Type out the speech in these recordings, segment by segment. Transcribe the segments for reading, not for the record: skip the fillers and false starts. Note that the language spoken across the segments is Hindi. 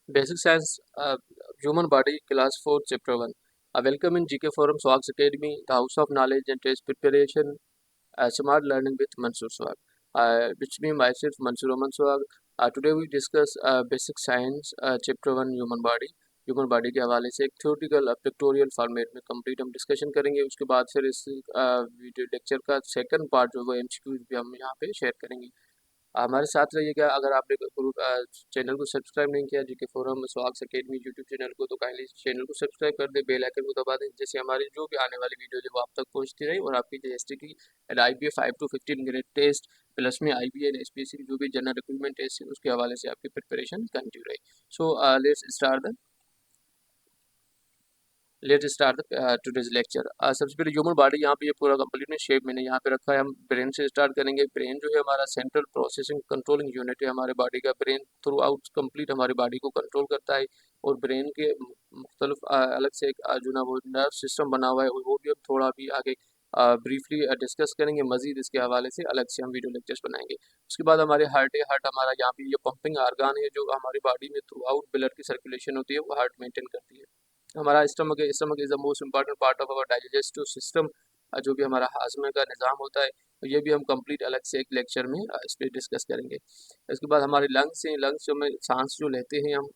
Basic Science, Human Body, Class 4, Chapter 1. Welcome in GK Forum Swags Academy, the House of Knowledge and Test Preparation, Smart Learning with Mansoor Swag. Which me myself, Mansoor Aman Swag. Today we discuss Basic Science, Chapter 1, Human Body. Human body के हवाले से एक थ्योरेटिकल पिक्टोरियल फॉर्मेट में कंप्लीट हम डिस्कशन करेंगे। उसके बाद फिर इस वीडियो लेक्चर का सेकंड पार्ट जो वो एमसीक्यूज भी हम यहाँ पे शेयर करेंगे। हमारे साथ रहिएगा। अगर आपने ग्रुप चैनल को सब्सक्राइब नहीं किया GK forum swags academy YouTube channel को, तो काइंडली चैनल को सब्सक्राइब कर दे, बेल आइकन को दबा दें, जैसे हमारी जो भी आने वाली वीडियो है वो आप तक पहुंचती रहे और आपकी जीएसटी की IBA 5 to 15 minute test plus में IBA एंड SPSC की जो भी जनरल रिक्रूटमेंट टेस्ट है उसके हवाले से आपकी प्रिपरेशन कंटिन्यू रहे। So let start today's lecture. सबसे पहले ह्यूमन बॉडी यहाँ पे ये पूरा कंप्लीट में शेप मैंने यहाँ पे रखा है। हम ब्रेन से स्टार्ट करेंगे। ब्रेन जो है हमारा सेंट्रल प्रोसेसिंग कंट्रोलिंग यूनिट है हमारे बॉडी का। ब्रेन थ्रू आउट कंप्लीट हमारी बॉडी को कंट्रोल करता है और ब्रेन के मुख्तलिफ अलग से एक जो ना वो नर्व सिस्टम बना हुआ है और वो भी हम थोड़ा भी आगे ब्रीफली डिस्कस करेंगे। मजीद इसके हवाले से अलग से हम वीडियो लेक्चर्स बनाएंगे। उसके बाद हमारे हार्ट है। हार्ट हमारा यहाँ पे ये पंपिंग आर्गान है जो हमारी बॉडी में थ्रू आउट ब्लड की सर्कुलेशन होती है, वो हार्ट मेंटेन करती है। हमारा स्टमक है। Stomach is the most important part of our digestive system. जो भी हमारा हाजमे का निज़ाम होता है, तो ये भी हम कंप्लीट अलग से एक लेक्चर में इस पर डिस्कस करेंगे। इसके बाद हमारे लंग्स हैं। लंग्स जो में सांस जो लेते हैं हम,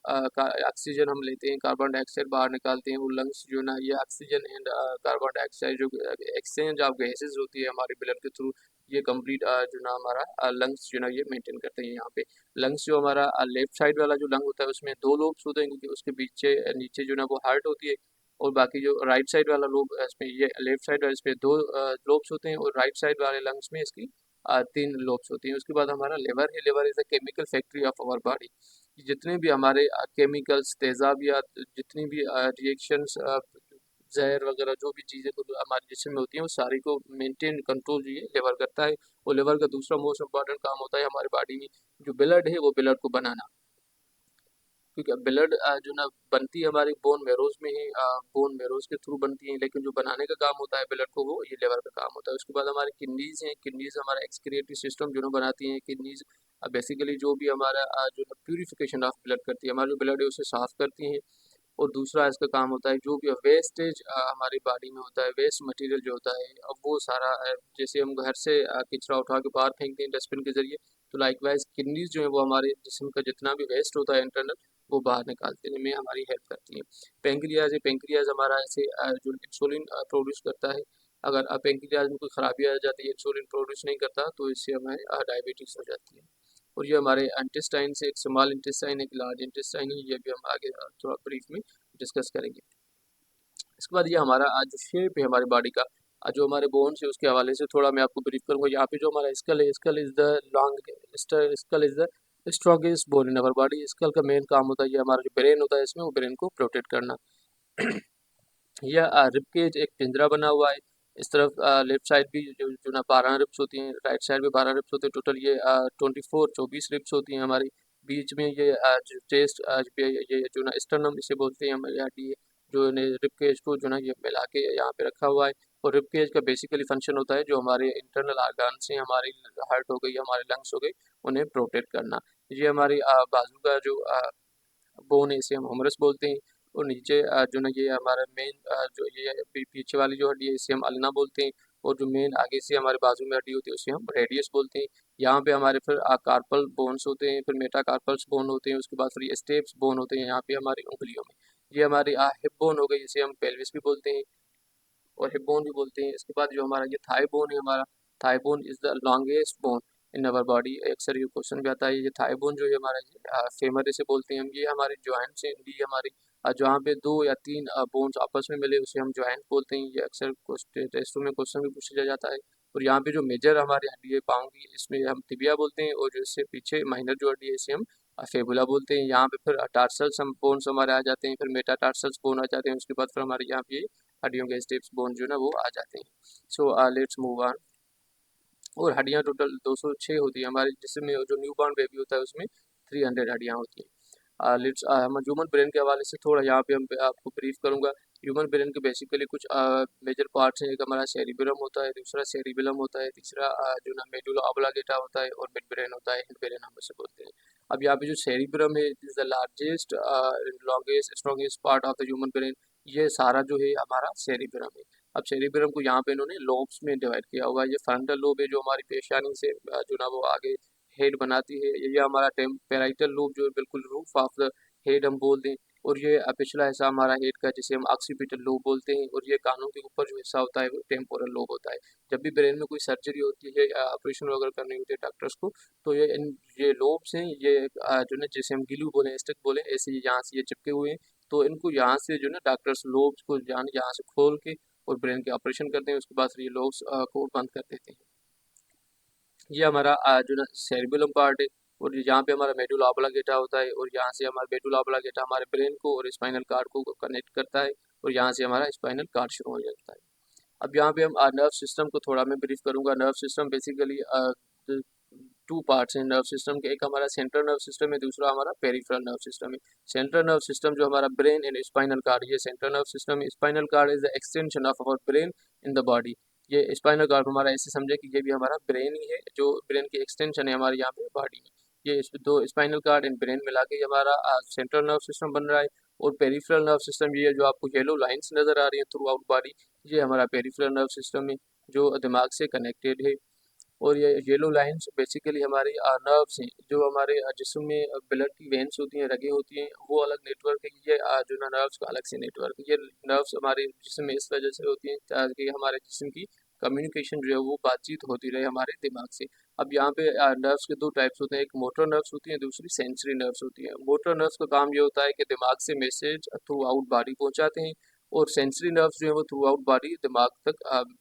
ऑक्सीजन हम लेते हैं, कार्बन डाइऑक्साइड बाहर निकालते हैं। वो लंग्स जो ना ये ऑक्सीजन एंड कार्बन डाइऑक्साइड जो एक्सचेंज ऑफ गैसेज होती है हमारे ब्लड के थ्रू, ये कंप्लीट जो ना हमारा लंग्स जो ना ये मेंटेन करते हैं यहाँ पे। लंग्स जो हमारा लेफ्ट साइड वाला जो लंग होता है उसमें दो लोब्स होते हैं, क्योंकि उसके पीछे नीचे जो ना वो हार्ट होती है। और बाकी जो राइट साइड वाला लोब इसमें, ये लेफ्ट साइड वाले इसमें दो लोब्स होते हैं और राइट साइड वाले लंग्स में इसकी तीन लोब्स होती हैं। उसके बाद हमारा लिवर है। Liver is a chemical factory of our body. जितने भी हमारे केमिकल्स, तेजाबियात, जितनी भी रिएक्शंस, जहर वगैरह जो भी चीज़ें तो हमारे जिस्म में होती हैं वो सारी को मेंटेन कंट्रोल जो ये लिवर करता है। और लिवर का दूसरा मोस्ट इंपॉर्टेंट काम होता है हमारी बॉडी में जो ब्लड है वो ब्लड को बनाना। क्योंकि ब्लड जो ना बनती है हमारी बोन मैरोज में ही, बोन मैरोज के थ्रू बनती है, लेकिन जो बनाने का काम होता है ब्लड को वो ये लिवर का काम होता है। उसके बाद हमारी किडनीज हैं। किडनीज हमारा एक्सक्रिएटरी सिस्टम जो ना बनाती हैं। किडनीज बेसिकली जो भी हमारा जो ना प्यूरिफिकेशन ऑफ ब्लड करती है, हमारा जो ब्लड है उसे साफ करती हैं। और दूसरा इसका काम होता है जो भी वेस्टेज हमारी बॉडी में होता है, वेस्ट मटेरियल जो होता है, अब वो सारा जैसे हम घर से कचरा उठा के बाहर फेंकते हैं डस्टबिन के जरिए, तो लाइकवाइज किडनीज जो है वो हमारे जिस्म का जितना भी वेस्ट होता है इंटरनल, वो बाहर निकालने में हमारी हेल्प करती है। पेंक्रियाज है। पेंक्रियाज हमारा ऐसे जो इंसुलिन प्रोड्यूस करता है। अगर पेंक्रियाज में कोई खराबी आ जाती है, इंसुलिन प्रोड्यूस नहीं करता, तो इससे हमें डायबिटीज़ हो जाती है। और ये हमारे इंटेस्टाइन से एक स्मॉल इंटेस्टाइन एक लार्ज इंटेस्टाइन है, ये भी हम आगे थोड़ा ब्रीफ में डिस्कस करेंगे। इसके बाद ये हमारा आज जो शेप है हमारी बॉडी का, जो हमारे बोन्स है उसके हवाले से थोड़ा मैं आपको ब्रीफ करूँगा। यहाँ पे जो हमारा स्कल है, skull is the long skull is the strongest bone in our body. Skull का मेन काम होता है, ये हमारा जो ब्रेन होता है इसमें, वो ब्रेन को प्रोटेक्ट करना। यह रिब केज एक पिंजरा बना हुआ है। इस तरफ लेफ्ट साइड भी जो ना 12 रिब्स होती हैं, राइट साइड भी 12 रिब्स होते हैं। टोटल ये 24 रिब्स होती हैं हमारी। बीच में ये जो चेस्ट पे ये जो ना स्टर्नम इसे बोलते हैं हमारे यहाँ की, जो ने रिब केज को जो ना ये मिला के यहाँ पे रखा हुआ है। और रिब केज का बेसिकली फंक्शन होता है जो हमारे इंटरनल आर्गन से, हमारी हार्ट हो गई, हमारे लंग्स हो गई, उन्हें प्रोटेक्ट करना। ये हमारी बाजू का जो बोन है इसे हम ह्यूमरस बोलते हैं। और नीचे जो ना ये हमारा मेन जो ये पीछे वाली जो हड्डी है इसे हम अल्ना बोलते हैं। और जो मेन आगे से हमारे बाजू में हड्डी होती है उसे हम रेडियस बोलते हैं। यहाँ पे हमारे फिर कार्पल बोन्स होते हैं, फिर मेटाकार्पल्स बोन होते हैं, उसके बाद फिर ये स्टेप्स बोन होते हैं यहाँ पे हमारी उंगलियों में। ये हमारी हिप बोन हो गई, इसे हम पेल्विस भी बोलते हैं और हिप बोन भी बोलते हैं। इसके बाद जो हमारा ये थाई बोन है, हमारा thigh bone is the longest bone in our body. अक्सर ये क्वेश्चन भी आता है, ये थाई बोन जो है हमारा फेमर इसे बोलते हैं हम। ये हमारे जॉइंट्स हैं, ये हमारी जहाँ पे दो या तीन बोन्स आपस में मिले उसे हम जॉइंट बोलते हैं। ये अक्सर टेस्टों में क्वेश्चन भी पूछा जाता है। और यहाँ पे जो मेजर हमारी हड्डी है पाँव की, इसमें हम तिबिया बोलते हैं, और जो इससे पीछे माइनर जो हड्डी है इसे हम फेबुला बोलते हैं। यहाँ पे फिर टार्सल्स हम बोन्स हमारे आ जाते हैं, फिर मेटाटार्सल्स बोन आ जाते हैं। उसके बाद फिर हमारे यहाँ पे हड्डियों के स्टेप्स बोन जो ना वो आ जाते हैं। सो लेट्स मूव ऑन। और हड्डियाँ टोटल 206 होती है हमारे जिसमें, जो न्यू बॉर्न बेबी होता है उसमें 300 हड्डियाँ होती हैं। लेट्स हम ह्यूमन ब्रेन के हवाले से थोड़ा यहाँ पे हम आपको ब्रीफ करूँगा। ह्यूमन ब्रेन के बेसिकली कुछ मेजर पार्ट्स हैं। एक हमारा सेरिबेलम होता है, दूसरा सेरिबेलम होता है, तीसरा जो ना मेडुला ऑब्लांगेटा होता है, और मिड ब्रेन होता है, हिंड ब्रेन हम उसे बोलते हैं। अब यहाँ पे जो सेरिब्रम है, is the largest longest strongest part of the human brain. ये सारा जो है हमारा सेरिब्रम है। अब सेरिब्रम को यहाँ पे इन्होंने लोब्स में डिवाइड किया हुआ है। ये फ्रंटल लोब है जो हमारी पेशानी से जो ना वो आगे हेड बनाती है। ये हमारा टेम्पेराइटल लोब जो है बिल्कुल रूफ ऑफ द हेड हम बोल दें। और ये पिछला हिस्सा हमारा हेड का जिसे हम ऑक्सीपिटल लोब बोलते हैं। और ये कानों के ऊपर जो हिस्सा होता है वो टेम्पोरल लोब होता है। जब भी ब्रेन में कोई सर्जरी होती है या ऑपरेशन वगैरह करनी होती है डॉक्टर्स को, तो ये लोब्स हैं, ये जो ना जिसे हम गिलू बोले, स्टिक बोले, ऐसे ही यहाँ से ये चिपके हुए हैं। तो इनको यहाँ से जो ना डॉक्टर्स लोब्स को यहाँ से खोल के और ब्रेन के ऑपरेशन करते हैं। उसके बाद फिर ये लोब्स को बंद कर देते हैं। ये हमारा जो ना सेरिबेलम पार्ट है। और यहाँ पे हमारा मेडुला ऑब्लांगेटा होता है। और यहाँ से हमारा मेडुला ऑब्लांगेटा हमारे ब्रेन को और स्पाइनल कार्ड को कनेक्ट करता है। और यहाँ से हमारा स्पाइनल कार्ड शुरू हो जाता है। अब यहाँ पे हम नर्व सिस्टम को थोड़ा मैं ब्रीफ करूंगा। Nerve system basically two parts हैं नर्व सिस्टम के। एक हमारा सेंट्रल नर्व सिस्टम है, दूसरा हमारा पेरिफेरल नर्व सिस्टम है। सेंट्रल नर्व सिस्टम जो हमारा ब्रेन एंड स्पाइनल कार्ड, ये सेंट्रल नर्व सिस्टम है। Spinal cord is the extension of our brain in the body. ये स्पाइनल कार्ड हमारा ऐसे समझे कि ये भी हमारा ब्रेन ही है, जो ब्रेन की एक्सटेंशन है हमारे यहाँ पे बॉडी में। ये दो स्पाइनल कार्ड एंड ब्रेन मिला के हमारा सेंट्रल नर्व सिस्टम बन रहा है। और पेरिफेरल नर्व सिस्टम ये जो आपको येलो लाइंस नजर आ रही है थ्रू आउट बॉडी, ये हमारा पेरिफेरल नर्व सिस्टम है जो दिमाग से कनेक्टेड है। और ये येलो लाइंस बेसिकली हमारे नर्व्स हैं, जो हमारे जिस्म में ब्लड की वेन्स होती हैं, रगें होती हैं, वो अलग नेटवर्क है। ये जो ना नर्व्स का अलग से नेटवर्क है। ये नर्व्स हमारे जिस्म में इस वजह से होती हैं ताकि हमारे जिस्म की कम्युनिकेशन जो है वो बातचीत होती रहे हमारे दिमाग से। अब यहाँ पे नर्व्स के दो टाइप्स होते हैं, एक मोटर नर्व्स होती हैं, दूसरी सेंसरी नर्व्स होती हैं। मोटर नर्व्स का काम ये होता है कि दिमाग से मैसेज थ्रू आउट बॉडी पहुँचाते हैं। और सेंसरी नर्व्स जो है वो थ्रू आउट बॉडी दिमाग तक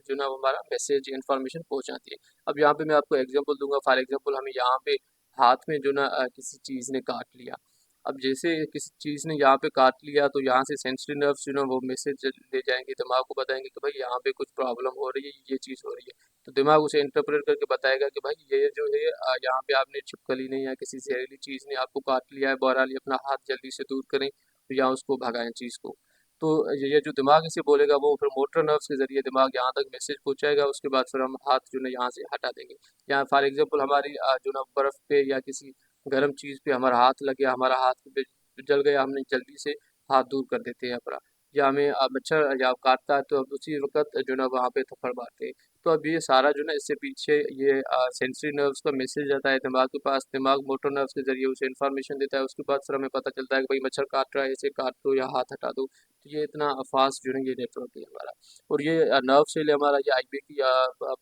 जो ना वो हमारा मैसेज इन्फॉर्मेशन पहुँचाती है। अब यहाँ पे मैं आपको एग्जांपल दूंगा। फॉर एग्जांपल हमें यहाँ पे हाथ में जो ना किसी चीज़ ने काट लिया। अब जैसे किसी चीज़ ने यहाँ पे काट लिया, तो यहाँ से सेंसरी नर्व्स जो ना वो मैसेज ले जाएंगे, दिमाग को बताएंगे कि भाई यहाँ पे कुछ प्रॉब्लम हो रही है, ये चीज़ हो रही है। तो दिमाग उसे इंटरप्रेट करके बताएगा कि भाई ये जो है यहाँ पे आपने छिपकली ने या किसी जहरीली चीज़ ने आपको काट लिया है, बहरहाल अपना हाथ जल्दी से दूर करें या उसको भगाएं चीज़ को। तो ये जो दिमाग इसे बोलेगा, वो फिर मोटर नर्व्स के जरिए दिमाग यहाँ तक मैसेज पहुंचाएगा। उसके बाद फिर हम हाथ जो है यहाँ से हटा देंगे। यहाँ फॉर एग्जांपल हमारी जो ना बर्फ पे या किसी गर्म चीज़ पे हमारा हाथ लग गया, हमारा हाथ पे जल गया, हमने जल्दी से हाथ दूर कर देते हैं अपना। या हमें मच्छर या काटता है तो अब उसी वक्त जो ना वहाँ पे थप्पड़ मारते हैं। तो अब ये सारा जो ना इससे पीछे ये सेंसरी नर्व्स का मैसेज आता है दिमाग के पास। दिमाग मोटर नर्व्स के जरिए उसे इन्फॉर्मेशन देता है। उसके बाद फिर हमें पता चलता है कि भाई मच्छर काट रहा है, इसे काट दो या हाथ हटा दो। तो ये इतना फास्ट जो है ये नेटवर्क है हमारा। और ये नर्व सेल हमारा, ये आईबी की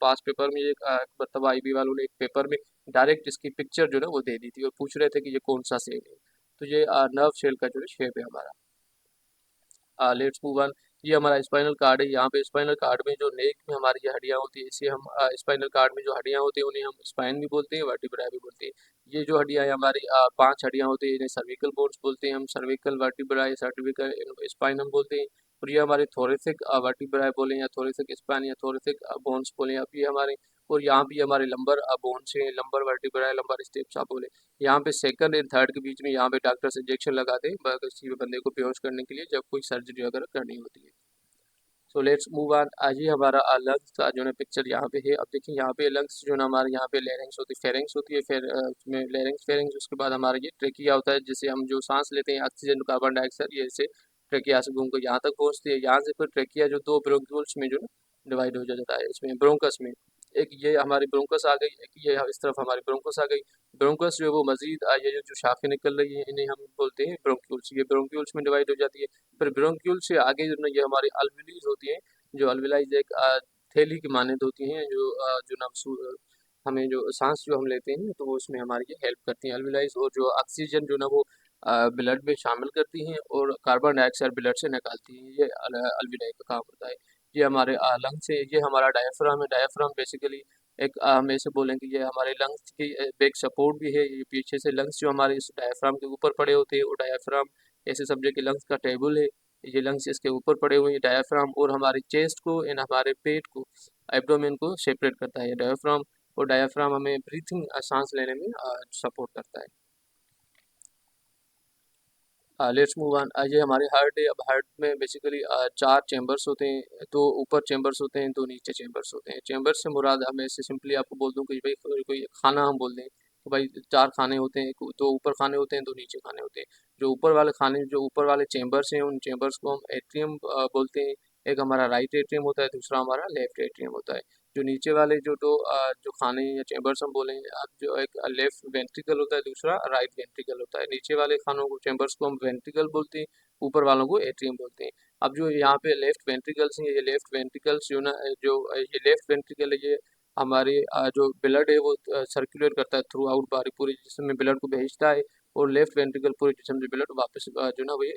पास पेपर में एक मतलब आईबी वालों ने एक पेपर में डायरेक्ट इसकी पिक्चर जो है वो दे दी थी और पूछ रहे थे कि ये कौन सा सेल है। तो ये नर्व सेल का जो है शेप है हमारा। Let's move on. ये हमारा स्पाइनल कार्ड है। यहाँ पे स्पाइनल कार्ड में जो नेक में हमारी ये हड्डियाँ होती है, इसे हम स्पाइनल कार्ड में जो हड्डियाँ होती हैं उन्हें हम स्पाइन भी बोलते हैं, वर्टिब्रा भी बोलते हैं। ये जो हड्डियाँ हैं हमारी 5 हड्डियाँ होती हैं, इन्हें सर्विकल बोन्स बोलते हैं हम। सर्विकल वर्टिब्रा या सर्विकल स्पाइन हम बोलते हैं। और ये हमारे थोरेसिक वर्टिब्रा बोले या थोरेसिक स्पाइन या थोरेसिक बोन्स बोले, अब ये हमारे। और यहाँ भी हमारे लंबर बोन्स हैं, लंबर वर्टिब्रा, लंबर स्टेप्स आप बोले। यहाँ पे सेकंड एंड थर्ड के बीच में यहाँ पे डॉक्टर्स इंजेक्शन लगाते हैं किसी भी बंदे को बेहोश करने के लिए, जब कोई सर्जरी वगैरह करनी होती है। सो लेट्स मूव ऑन। आज ही हमारा लंग्स का जो है पिक्चर यहाँ पे है। अब देखिए यहाँ पे लंग्स जो है हमारे यहाँ पे लेरिंग्स होती है, फेरिंग्स होती है, फिर उसमें लेरिंग्स फेरिंग्स, उसके बाद हमारा ये ट्रेकिया होता है, जिससे हम जो सांस लेते हैं ऑक्सीजन कार्बन डाइऑक्साइड, ये से ट्रेकिया से घूमकर यहाँ तक पहुँचती है। यहाँ से फिर ट्रेकिया जो दो ब्रोंक्यूल्स में जो है डिवाइड हो जाता है, इसमें ब्रोंकस में। एक ये हमारी ब्रोंकस आ गई, एक ये इस तरफ हमारी ब्रोंकस आ गई। ब्रोंकस जो है वो मजीद ये जो शाखें निकल रही हैं इन्हें हम बोलते हैं ब्रोंक्यूल्स। ये ब्रोंक्यूल्स में डिवाइड हो जाती है। फिर ब्रोंक्यूल से आगे जो ना ये हमारी अल्विलीज होती हैं, जो अल्विलाइज एक थैली की मानद होती हैं, जो ना हमें जो सांस जो हम लेते हैं तो वो उसमें हमारी ये हेल्प करती हैं अल्विलाइज। और जो ऑक्सीजन जो ना वो ब्लड में शामिल करती हैं और कार्बन डाइऑक्साइड ब्लड से निकालती हैं, ये अल्विलाई का काम होता है। ये हमारे लंग्स है। ये हमारा डायफ्राम है। डायफ्राम बेसिकली एक हम ऐसे बोलेंगे ये हमारे लंग्स की बैक सपोर्ट भी है। ये पीछे से लंग्स जो हमारे इस डायफ्राम के ऊपर पड़े होते हैं, और डायफ्राम ऐसे समझे कि लंग्स का टेबल है, ये लंग्स इसके ऊपर पड़े हुए हैं डायफ्राम। और हमारे चेस्ट को एंड हमारे पेट को, एब्डोमेन को सेपरेट करता है डायफ्राम। और डायफ्राम हमें ब्रीथिंग सांस लेने में सपोर्ट करता है। Let's move on. ये हमारे हार्ट है। अब हार्ट में बेसिकली चार चेंबर्स होते हैं, दो ऊपर चेंबर्स होते हैं, दो नीचे चेंबर्स होते हैं। चेंबर्स से मुराद हमें इससे सिंपली आपको बोल दूं कि भाई कोई खाना हम बोल दें तो भाई चार खाने होते हैं, दो ऊपर खाने होते हैं, दो नीचे खाने होते हैं। जो ऊपर वाले खाने, जो ऊपर वाले चेंबर्स हैं, उन चेंबर्स को हम एट्रियम बोलते हैं। एक हमारा राइट एट्रियम होता है, दूसरा हमारा लेफ्ट एट्रियम होता है। जो नीचे वाले जो खाने या चेंबर्स हम बोलेंगे, अब जो एक लेफ्ट वेंट्रिकल होता है, दूसरा राइट वेंट्रिकल होता है। नीचे वाले खानों को, चेंबर्स को हम वेंट्रिकल बोलते हैं, ऊपर वालों को एट्रियम बोलते हैं। अब जो यहाँ पे लेफ्ट वेंट्रिकल्स हैं, ये लेफ्ट वेंट्रिकल्स जो ना, जो ये लेफ्ट वेंट्रिकल है, ये हमारे जो ब्लड है वो सर्कुलेट करता है थ्रू आउट बॉडी, पूरे जिस्म में ब्लड को भेजता है। और लेफ्ट वेंट्रिकल पूरे जिस्म से ब्लड वापस जो ना वो ये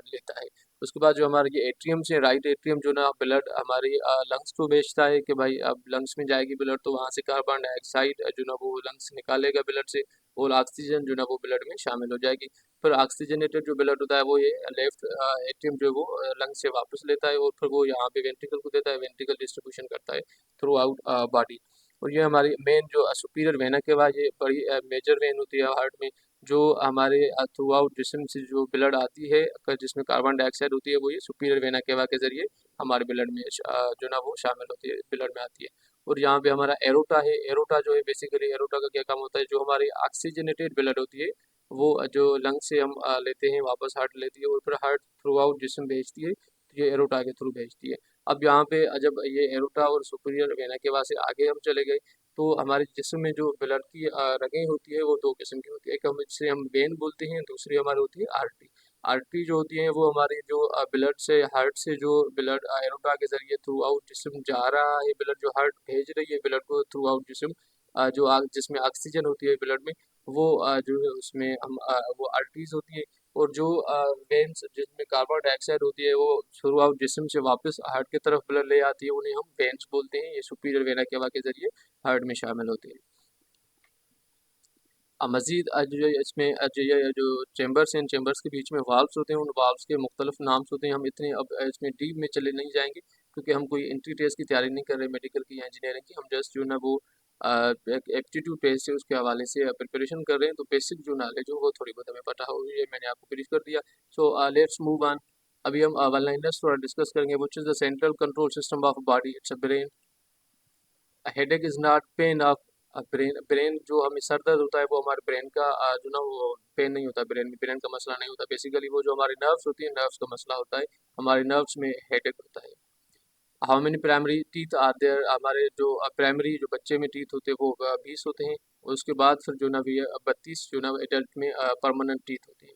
लेता है। उसके बाद जो हमारे ये एट्रियम से, राइट एट्रियम जो ना ब्लड हमारी लंग्स को भेजता है कि भाई अब लंग्स में जाएगी ब्लड, तो वहाँ से कार्बन डाइऑक्साइड जो ना वो लंग्स निकालेगा ब्लड से, और ऑक्सीजन जो ना वो ब्लड में शामिल हो जाएगी। फिर ऑक्सीजनेटेड जो ब्लड होता है वो ये लेफ्ट एट्रियम जो है वो लंग्स से वापस लेता है, और फिर वो यहाँ पे वेंट्रिकल को देता है, वेंट्रिकल डिस्ट्रीब्यूशन करता है थ्रू आउट बॉडी। और ये हमारी मेन जो सुपीरियर वेना के बाद ये बड़ी मेजर वेन होती है हार्ट में, जो हमारे थ्रू आउट जिस्म से जो ब्लड आती है, जिसमें कार्बन डाइऑक्साइड होती है, वो ये सुपीरियर वेना केवा के जरिए हमारे ब्लड में जो ना वो शामिल होती है, ब्लड में आती है। और यहाँ पे हमारा एरोटा है। एरोटा जो है बेसिकली, एरोटा का क्या काम होता है, जो हमारी ऑक्सीजनेटेड ब्लड होती है वो जो लंग से हम लेते हैं, वापस हार्ट लेती है, और फिर हार्ट थ्रू आउट जिस्म भेजती है, तो ये एरोटा के थ्रू भेजती है। अब यहाँ पे जब ये एरोटा और सुपीरियर वेना केवा से आगे हम चले गए, तो हमारे जिस्म में जो ब्लड की रगें होती है वो दो किस्म की होती है। एक हम जिसे हम वेन बोलते हैं, दूसरी हमारी होती है आर्टरी। आर्टरी जो होती है वो हमारी जो ब्लड से, हार्ट से जो ब्लड एरोटा के जरिए थ्रू आउट जिस्म जा रहा है, ब्लड जो हार्ट भेज रही है ब्लड को थ्रू आउट जिस्म, जिसमें ऑक्सीजन होती है ब्लड में, वो जो है उसमें हम वो आर्टरीज होती है। और जो वेन्स जिसमें कार्बन डाइऑक्साइड होती है वो थ्रू आउट जिस्म से वापस हार्ट की तरफ ब्लड ले आती है, उन्हें हम वेन्स बोलते हैं। ये सुपीरियर वेना केवा के जरिए हार्ट में शामिल होते हैं। मज़ीद जो ये इसमें जो चेंबर्स हैं, इन चेंबर्स के बीच में वाल्व्स होते हैं, उन वाल्व्स के मुख्तलिफ नाम्स होते हैं। हम इतने अब इसमें डीप में चले नहीं जाएंगे, क्योंकि हम कोई एंट्री टेस्ट की तैयारी नहीं कर रहे मेडिकल की या इंजीनियरिंग की। हम जस्ट जो ना वो एक एप्टीट्यूड टेस्ट है उसके हवाले से प्रिपरेशन कर रहे हैं, तो बेसिक जो नॉलेज हो वो थोड़ी बहुत हमें पता हो, ये मैंने आपको ब्रीफ कर दिया। सो लेट्स मूव ऑन। अभी हम वन लाइनर्स थोड़ा डिस्कस करेंगे। Which is the central control system of body? It's a brain. Headache is not pain of brain. Brain जो हमें सर दर्द होता है वो हमारे ब्रेन का जो ना वो पेन नहीं होता, ब्रेन में ब्रेन का मसला नहीं होता। बेसिकली वो जो हमारी नर्व्स होती है, नर्व्स का मसला होता है। हमारे नर्व्स में हेडेक होता है। How many primary teeth are there? हमारे जो प्राइमरी जो बच्चे में टीथ होते हैं वो 20 होते हैं, और उसके बाद फिर जो ना 32 जो ना एडल्ट में परमानेंट टीथ होते हैं।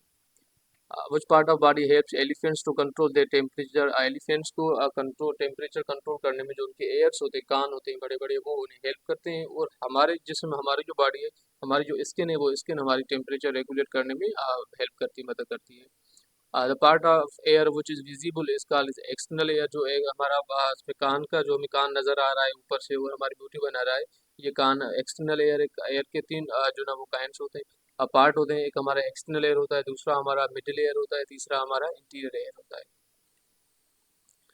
which part of body helps elephants to control their temperature? Elephants को कंट्रोल, टेम्परेचर कंट्रोल करने में जो उनके एयर्स होते हैं, कान होते हैं बड़े बड़े, वो उन्हें हेल्प करते हैं। और हमारे जिस्म, हमारी जो बॉडी है, हमारी जो स्किन है, वो स्किन हमारी टेम्परेचर रेगुलेट करने में हेल्प करती है, मदद करती है। The part of air which is visible is called is external air. जो एक हमारा इसमें कान का, जो हमें कान नज़र आ रहा है ऊपर से और हमारी ब्यूटी बना रहा है, ये कान एक्सटर्नल एयर। एक एयर के तीन जो ना वो काइंड्स होते हैं, पार्ट होते हैं। एक हमारा एक्सटर्नल एयर होता है, दूसरा हमारा मिडिल एयर होता है, तीसरा हमारा इंटीरियर एयर होता है।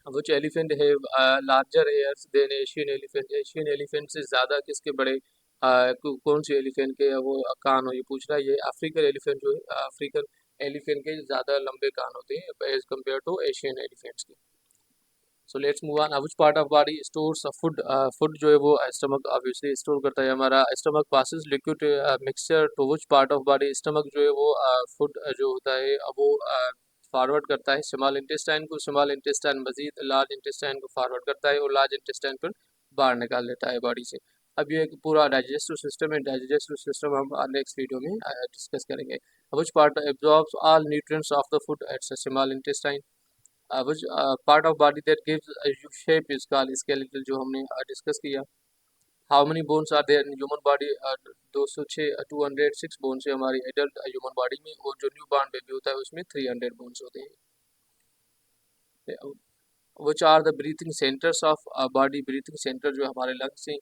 Which elephant have larger ears than Asian elephant? Asian elephant से ज़्यादा किसके बड़े कौन से एलिफेंट के वो कान हो, ये पूछ रहा है। ये अफ्रीकन एलिफेंट जो है, अफ्रीकन एलिफेंट के ज़्यादा लंबे कान होते हैं as compare to Asian elephants के। So let's move on. Which part of body stores food? Food जो है वो स्टमक ऑब्वियसली स्टोर करता है। हमारा stomach passes liquid mixture to which part of body? Stomach जो है वो फूड जो होता है वो फॉरवर्ड करता है स्मॉल इंटेस्टाइन को। स्मॉल इंटेस्टाइन मजीद लार्ज इंटेस्टाइन को फॉरवर्ड करता है, और लार्ज इंटेस्टाइन पर बाहर निकाल देता है बॉडी से। अब ये एक पूरा डाइजेस्टिव सिस्टम है। डाइजेस्टिव सिस्टम हम नेक्स्ट वीडियो में डिस्कस करेंगे। Which part absorbs all nutrients of the food? It's small intestine. which part of body that gives a shape is called skeletal, जो हमने डिस्कस किया। How many bones are there in human body? 206 206 bones है हमारी एडल्ट ह्यूमन बॉडी में, और जो न्यू बॉर्न बेबी होता है उसमें 300 बोन्स होते हैं। which are the breathing centers of body? breathing center जो हमारे लंग्स हैं,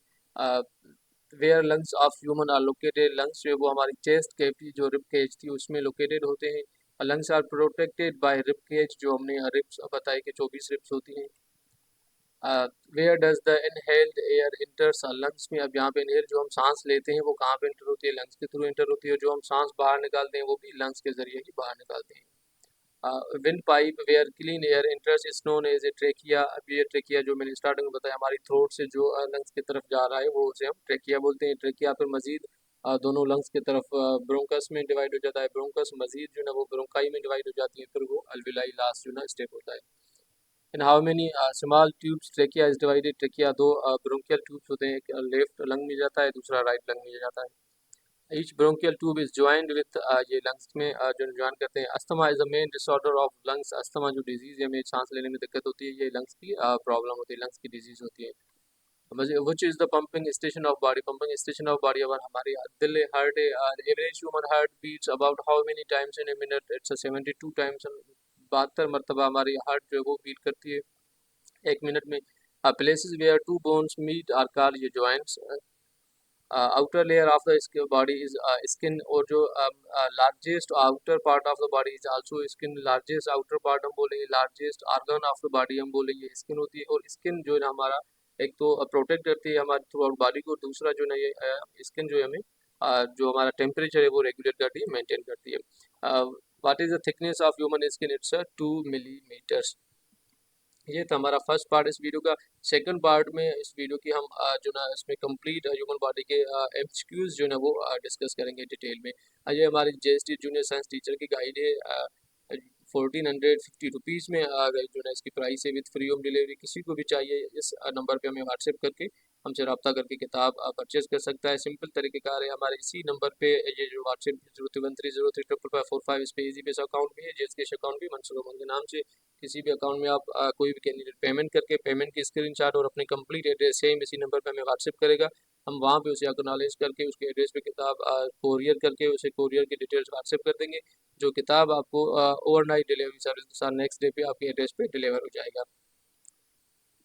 where lungs of human are located? Lungs जो है वो हमारी चेस्ट कैविटी, जो रिब केज थी, उसमें लोकेटेड होते हैं। Lungs are protected by rib cage, जो हमने रिब्स बताई कि 24 रिब्स होती हैं। Where does the inhaled air enters? Lungs में। अब यहाँ पे इनहेल जो हम सांस लेते हैं वो कहाँ पे इंटर होती है? लंग्स के थ्रू इंटर होती है। जो हम सांस बाहर निकालते हैं वो भी लंग्स के जरिए ही बाहर निकालते हैं। Wind pipe where clean air enters is known as a trachea. अब ये ट्रेकिया जो मैंने स्टार्टिंग में बताया हमारी थ्रोट से जो लंग्स की तरफ जा रहा है वो उसे हम ट्रेकिया बोलते हैं। ट्रेकिया फिर मजीद दोनों लंग्स की तरफ ब्रोंकस में डिवाइड हो जाता है, ब्रोंकस मजीद जो ना वो ब्रोंकाई में डिवाइड हो जाती है, फिर वो अल्विलाई लास्ट जो ना स्टेप होता है। In how many small tubes trachea is divided. Trachea दो ब्रोंकियल ट्यूब्स होते हैं, एक लेफ्ट लंग में जाता है, दूसरा राइट लंग में जाता है। Each bronchial tube is joined with ये लंग्स में जो ज्वाइन करते हैं। Asthma is the main disorder of lungs. Asthma जो डिजीज है, हमें सांस लेने में दिक्कत होती है, ये लंग्स की प्रॉब्लम होती है, लंग्स की डिजीज होती है। Which is the pumping station of body. Pumping station of body अगर हमारी दिल हार्ट है, average human heart beats about how many times in a minute. It's 72 times. 72 मरतबा हमारी हार्ट जो है वो बीट करती है एक मिनट में। Places where two bones meet are called ये joints. Outer layer of the body is skin, और जो largest outer part of the body is also skin. Largest outer part हम बोलेंगे, largest organ of the body हम बोलेंगे स्किन होती है। और स्किन जो है ना हमारा एक तो प्रोटेक्ट करती है हमारी थ्रू आउट बॉडी को, दूसरा जो है ना ये स्किन जो है हमें जो हमारा टेम्परेचर है वो रेगुलेट करती है, मेंटेन करती है। What is the thickness of human skin? It's 2 millimetres. ये था हमारा फर्स्ट पार्ट इस वीडियो का। सेकंड पार्ट में इस वीडियो की हम जो ना इसमें कंप्लीट ह्यूमन बॉडी के एमसीक्यूज जो ना वो डिस्कस करेंगे डिटेल में। ये हमारी जेएसटी जूनियर साइंस टीचर की गाइड है। 1450 रुपीज़ में जो ना इसकी प्राइस है, विद फ्री होम डिलीवरी। किसी को भी चाहिए इस नंबर पे हमें व्हाट्सएप करके हमसे रब्ता करके किताब परचेज कर सकता है। सिंपल तरीक़ेकार है, हमारे इसी नंबर पे ये जो व्हाट्सएप 0313035545 इस पे ईजी पैसा अकाउंट भी है, जेएस अकाउंट भी मंसूर अहमद के नाम से। किसी भी अकाउंट में आप कोई भी कैंडिडेट पेमेंट करके पेमेंट की स्क्रीनशॉट और अपनी कंप्लीट एड्रेस सेम इसी नंबर पे हमें व्हाट्सएप करेगा। हम वहाँ पे उसे एक्नॉलेज करके उसके एड्रेस पे किताब कोरियर करके उसे कोरियर की डिटेल्स व्हाट्सएप कर देंगे। जो किताब आपको ओवरनाइट डिलीवरी सर्विस के साथ नेक्स्ट डे पे आपके एड्रेस पे डिलीवर हो जाएगा।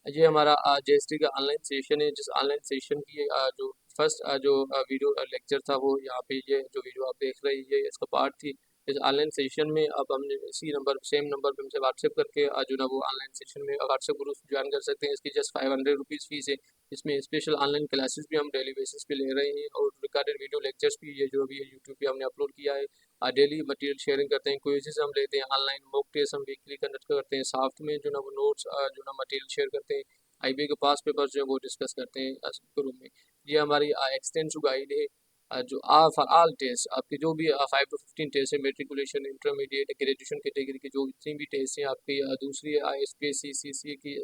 ये हमारा जेएसटी का ऑनलाइन सेशन है, जिस ऑनलाइन सेशन की जो फर्स्ट जो वीडियो लेक्चर था वो यहाँ पे ये जो वीडियो आप देख रहे हैं ये इसका पार्ट थी। इस ऑनलाइन सेशन में अब हमने इसी नंबर सेम नंबर पे हमसे व्हाट्सएप करके जो ना वो ऑनलाइन सेशन में व्हाट्सएप ग्रुप ज्वाइन कर सकते हैं। इसकी जस्ट 500 रुपीज़ फीस है। इसमें स्पेशल ऑनलाइन क्लासेस भी हम डेली बेसिस पे ले रहे हैं, और रिकॉर्डेड वीडियो लेक्चर्स भी ये जो अभी यूट्यूब पे हमने अपलोड किया है। डेली मटेरियल शेयरिंग करते हैं, क्विज़ेस हम लेते हैं ऑनलाइन, मॉक टेस्ट हम वीकली कंडक्ट करते हैं, साथ में जो ना वो नोट्स जो ना मटेरियल शेयर करते हैं, आईबी के पास पेपर्स जो है वो डिस्कस करते हैं ग्रुप में। ये हमारी एक्सटेंसिव गाइड है जो फॉर ऑल टेस्ट, आपके जो भी 5 to 15 टेस्ट है, मेट्रिकुलेशन, इंटरमीडिएट, ग्रेजुएशन कैटेगरी के जो जितनी भी टेस्ट हैं आपकी, दूसरी एसपीएससी सीसी की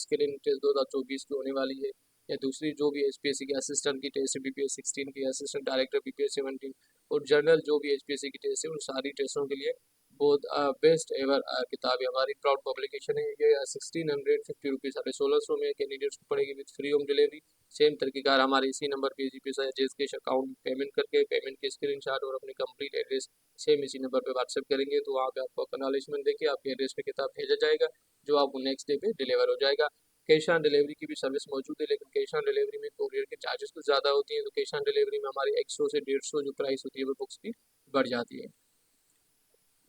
स्किलिंग टेस्ट 2024 की होने वाली है, या दूसरी जो भी एचपीएससी की असिस्टेंट की टेस्ट है, बीपीएस 16 की, असिस्टेंट डायरेक्टर बीपीएस 17, और जनरल जो भी एचपीएससी की टेस्ट है उन सारी टेस्टों के लिए बहुत बेस्ट एवर किताब है, हमारी प्राउड पब्लिकेशन है। ये 1650 रुपीज़ 1600 में कैंडिडेट्स को पड़ेगी with free home delivery. Same तरीकेकार हमारे इसी नंबर पे जीपी जेएस अकाउंट में पेमेंट करके पेमेंट के स्क्रीनशॉट और अपनी कंप्लीट एड्रेस सेम इसी नंबर पे व्हाट्सएप करेंगे तो वहाँ पे आपको एक्नॉलेजमेंट देके आपके एड्रेस पे किताब भेजा जाएगा, जो आपको नेक्स्ट डे पे डिलीवर हो जाएगा। कैश ऑन डिलीवरी की भी सर्विस मौजूद है, लेकिन कैश ऑन डिलीवरी में कोरियर के चार्जेस कुछ ज़्यादा होती हैं, तो कैश ऑन डिलीवरी में हमारी 100 से 150 जो प्राइस होती है वो बुक्स की बढ़ जाती है।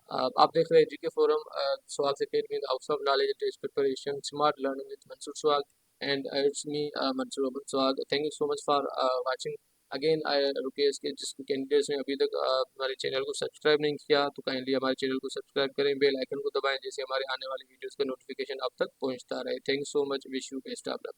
आप देख रहे हैं GK forum, Swag Academy, the house of knowledge and test preparation, smart learning with Mansoor Swag, and it's me, Mansoor Ahmad Swag. Thank you so much for watching. Again I Rukesh के जिस कैंडिडेट्स ने अभी तक हमारे चैनल को सब्सक्राइब नहीं किया तो काइंडली हमारे चैनल को सब्सक्राइब करें, बेल आइकन को दबाएं, जैसे हमारे आने वाली वीडियोस का नोटिफिकेशन आप तक पहुंचता रहे। Thank you so much, wish you best of luck.